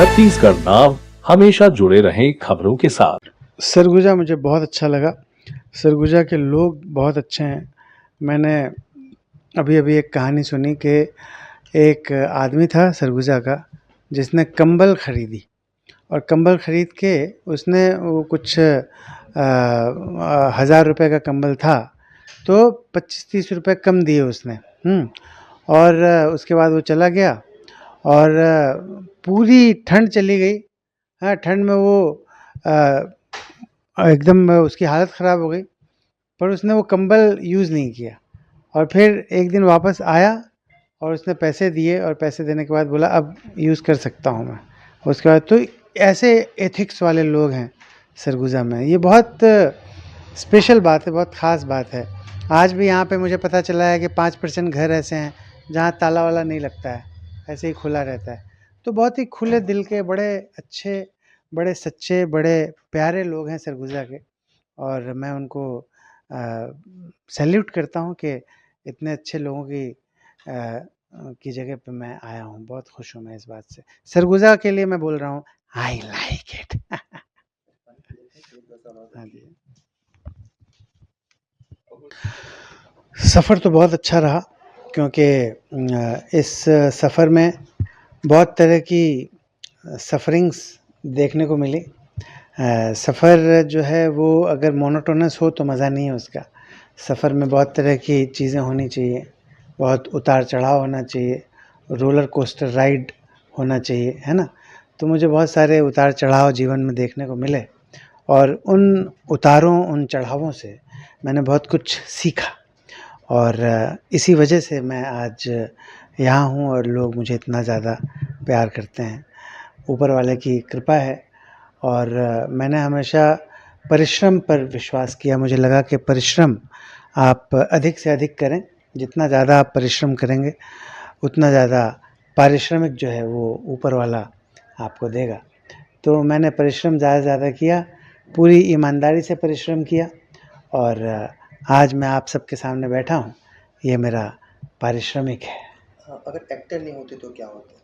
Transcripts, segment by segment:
Chhattisgarh now हमेशा जुड़े रहें खबरों के साथ। सरगुजा मुझे बहुत अच्छा लगा। सरगुजा के लोग बहुत अच्छे हैं। मैंने अभी एक कहानी सुनी कि एक आदमी था सरगुजा का जिसने कंबल खरीदी और कंबल खरीद के उसने वो कुछ 1000 रुपये का कंबल था तो 25-30 रुपये कम दिए उसने। और उसके बाद वो चला गया और पूरी ठंड चली गई। हाँ, ठंड में वो एकदम उसकी हालत ख़राब हो गई, पर उसने वो कंबल यूज़ नहीं किया और फिर एक दिन वापस आया और उसने पैसे दिए और पैसे देने के बाद बोला अब यूज़ कर सकता हूँ मैं। उसके बाद तो ऐसे एथिक्स वाले लोग हैं सरगुजा में। ये बहुत स्पेशल बात है, बहुत ख़ास बात है। आज भी यहाँ पे मुझे पता चला है कि 5% घर ऐसे हैं जहाँ ताला वाला नहीं लगता है, ऐसे ही खुला रहता है। तो बहुत ही खुले दिल के, बड़े अच्छे, बड़े सच्चे, बड़े प्यारे लोग हैं सरगुजा के और मैं उनको सैल्यूट करता हूँ कि इतने अच्छे लोगों की जगह पे मैं आया हूँ। बहुत खुश हूँ मैं इस बात से। सरगुजा के लिए मैं बोल रहा हूँ आई लाइक इट। हाँ जी। सफ़र तो बहुत अच्छा रहा क्योंकि इस सफ़र में बहुत तरह की सफ़रिंग्स देखने को मिली। सफ़र जो है वो अगर मोनोटोनस हो तो मज़ा नहीं है उसका। सफ़र में बहुत तरह की चीज़ें होनी चाहिए, बहुत उतार चढ़ाव होना चाहिए, रोलर कोस्टर राइड होना चाहिए, है ना? तो मुझे बहुत सारे उतार चढ़ाव जीवन में देखने को मिले और उन उतारों, उन चढ़ावों से मैंने बहुत कुछ सीखा और इसी वजह से मैं आज यहाँ हूँ और लोग मुझे इतना ज़्यादा प्यार करते हैं। ऊपर वाले की कृपा है और मैंने हमेशा परिश्रम पर विश्वास किया। मुझे लगा कि परिश्रम आप अधिक से अधिक करें। जितना ज़्यादा आप परिश्रम करेंगे उतना ज़्यादा पारिश्रमिक जो है वो ऊपर वाला आपको देगा। तो मैंने परिश्रम ज़्यादा से ज़्यादा किया, पूरी ईमानदारी से परिश्रम किया और आज मैं आप सबके सामने बैठा हूँ। ये मेरा पारिश्रमिक है। अगर एक्टर नहीं होते तो क्या होता?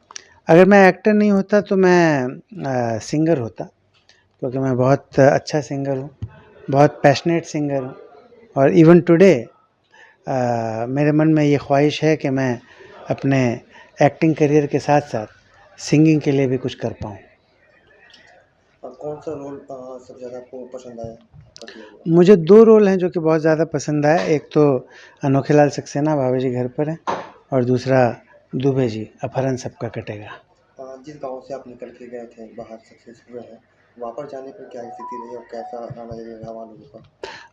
अगर मैं एक्टर नहीं होता तो मैं सिंगर होता, क्योंकि मैं बहुत अच्छा सिंगर हूँ, बहुत पैशनेट सिंगर हूँ और इवन टुडे मेरे मन में ये ख्वाहिश है कि मैं अपने एक्टिंग करियर के साथ साथ सिंगिंग के लिए भी कुछ कर पाऊँ। कौन सा रोल सबसे ज़्यादा आपको पसंद आया? मुझे 2 रोल हैं जो कि बहुत ज़्यादा पसंद आए। एक तो अनोखे लाल सक्सेना भाभी जी घर पर हैं और दूसरा दुबे जी अपहरण सबका कटेगा। जिस गांव से आप निकल के गए थे बाहर सक्सेस हुए हैं, वापस जाने पर क्या स्थिति रही और कैसा रहा वहाँ लोगों का?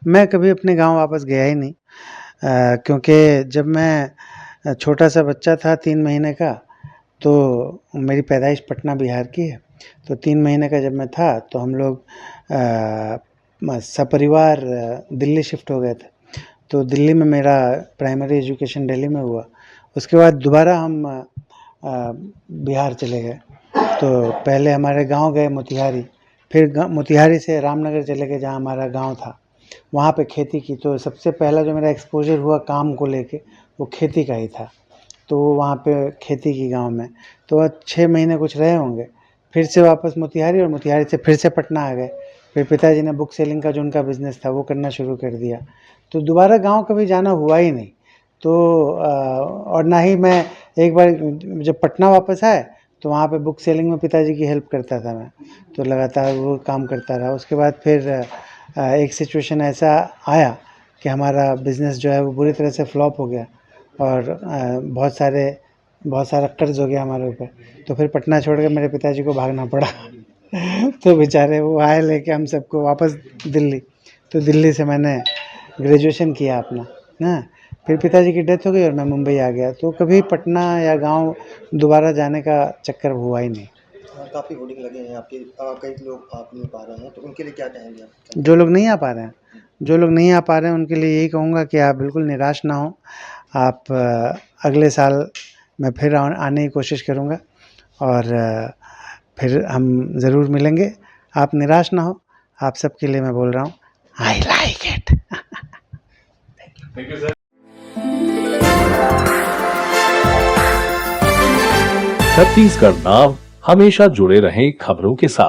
मैं कभी अपने गांव वापस गया ही नहीं, क्योंकि जब मैं छोटा सा बच्चा था 3 महीने का, तो मेरी पैदाइश पटना बिहार की है। तो 3 महीने का जब मैं था तो हम लोग सपरिवार दिल्ली शिफ्ट हो गए थे। तो दिल्ली में मेरा प्राइमरी एजुकेशन दिल्ली में हुआ। उसके बाद दोबारा हम बिहार चले गए। तो पहले हमारे गांव गए मोतिहारी, फिर मोतिहारी से रामनगर चले गए जहां हमारा गांव था, वहाँ पे खेती की। तो सबसे पहला जो मेरा एक्सपोज़र हुआ काम को लेके वो खेती का ही था। तो वहाँ पे खेती की गांव में तो 6 महीने कुछ रहे होंगे, फिर से वापस मोतिहारी और मोतिहारी से फिर से पटना आ गए। फिर पिताजी ने बुक सेलिंग का जो उनका बिज़नेस था वो करना शुरू कर दिया। तो दोबारा गांव कभी जाना हुआ ही नहीं। तो और ना ही मैं एक बार जब पटना वापस आए तो वहाँ पे बुक सेलिंग में पिताजी की हेल्प करता था मैं, तो लगातार वो काम करता रहा। उसके बाद फिर एक सिचुएशन ऐसा आया कि हमारा बिज़नेस जो है वो बुरी तरह से फ्लॉप हो गया और बहुत सारा कर्ज़ हो गया हमारे ऊपर। तो फिर पटना छोड़ के मेरे पिताजी को भागना पड़ा। तो बेचारे वो आए लेके हम सबको वापस दिल्ली। तो दिल्ली से मैंने ग्रेजुएशन किया अपना, हाँ। फिर पिताजी की डेथ हो गई और मैं मुंबई आ गया। तो कभी पटना या गांव दोबारा जाने का चक्कर हुआ ही नहीं। काफ़ी होर्डिंग लगे हैं आपके, कई लोग आ नहीं पा रहे हैं, तो उनके लिए क्या कहेंगे आप? जो लोग नहीं आ पा रहे हैं उनके लिए यही कहूँगा कि आप बिल्कुल निराश ना हो। आप अगले साल मैं फिर आने की कोशिश करूँगा और फिर हम ज़रूर मिलेंगे। आप निराश ना हो, आप सबके लिए मैं बोल रहा हूँ I like it. Thank you sir. Chhattisgarh now हमेशा जुड़े रहें खबरों के साथ।